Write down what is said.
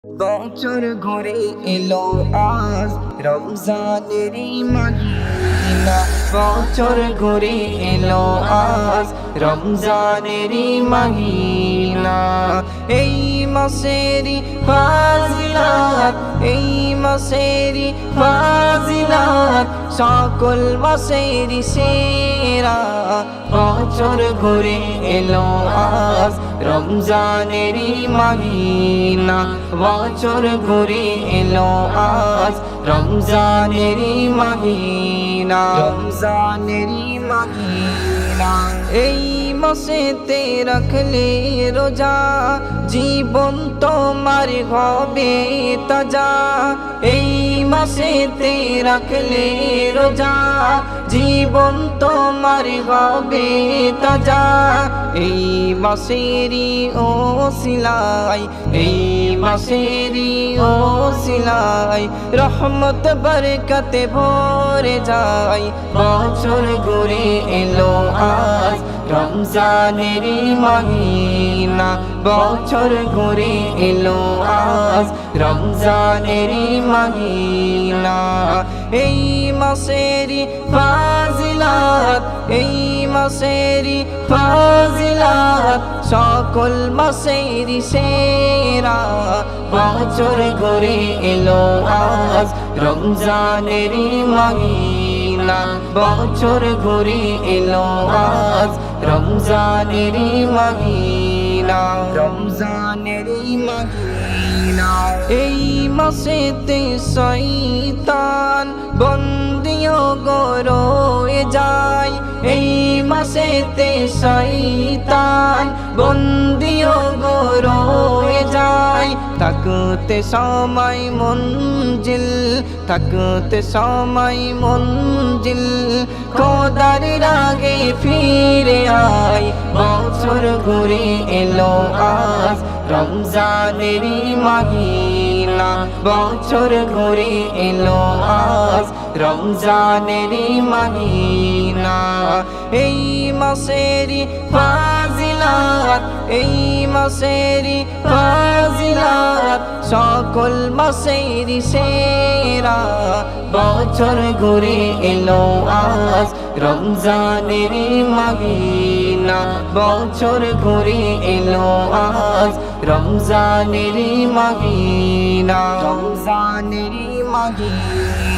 বছর ঘুরে এলো আজ রমজানেরই মহিনা। বছর ঘুরে এলো আজ রমজানেরই মহিনা। এই মাসেরই ফাজিলাত, এই মাসেরই ফাজিলাত সকল মাসেরই সেরা। বছর ঘুরে এলো আজ রমজানেরই মহিনা। বছর ঘুরে এলো আজ রমজানেরই মহিনা, রমজানেরই মহিনা। এই মাসেতে রাখলে রোজা জীবন তোমার হবে তাজা। এই মাসেতে রাখলে রোজা জীবন তোমার হবে তাজা। এই মাসেরই ওসিলায়, এই মাসেরই ওসিলায় রহমত বরকতে ভরে যায়। বছর ঘুরে এলো আজ রমজানেরই মহিনা। বছর ঘুরে এলো আজ রমজানেরই মহিনা। এই মাসেরই ফাজিলাত, এই মাসেরই ফাজিলাত সকল মাসেরই সেরা। বছর ঘুরে এলো আজ রমজানেরই মহিনা। বছর ঘুরে এলো আজ রমজানেরই মহিনা, রমজানেরই মহিনা। এই মাসেতে শয়তান বন্দিও গরয়ে যায়। এই মাসেতে শয়তান বন্দিও গরয়ে যায়। থাকতে সময় মঞ্জিল, থাকতে সময় মঞ্জিল খোদার রাগে ফিরে আয়। বছর ঘুরে এলো আজ রমজানেরই মহিনা। বছর ঘুরে এলো আজ রমজানেরই মহিনা। এই মাসেরই ফাজিলাত, এই মাসেরই ফাজিলাত সকল মাসেরই সেরা। বছর ঘুরে এলো আজ রমজানেরই মহিনা। বছর ঘুরে এলো আজ রমজানেরই মহিনা, রমজানেরই মহিনা।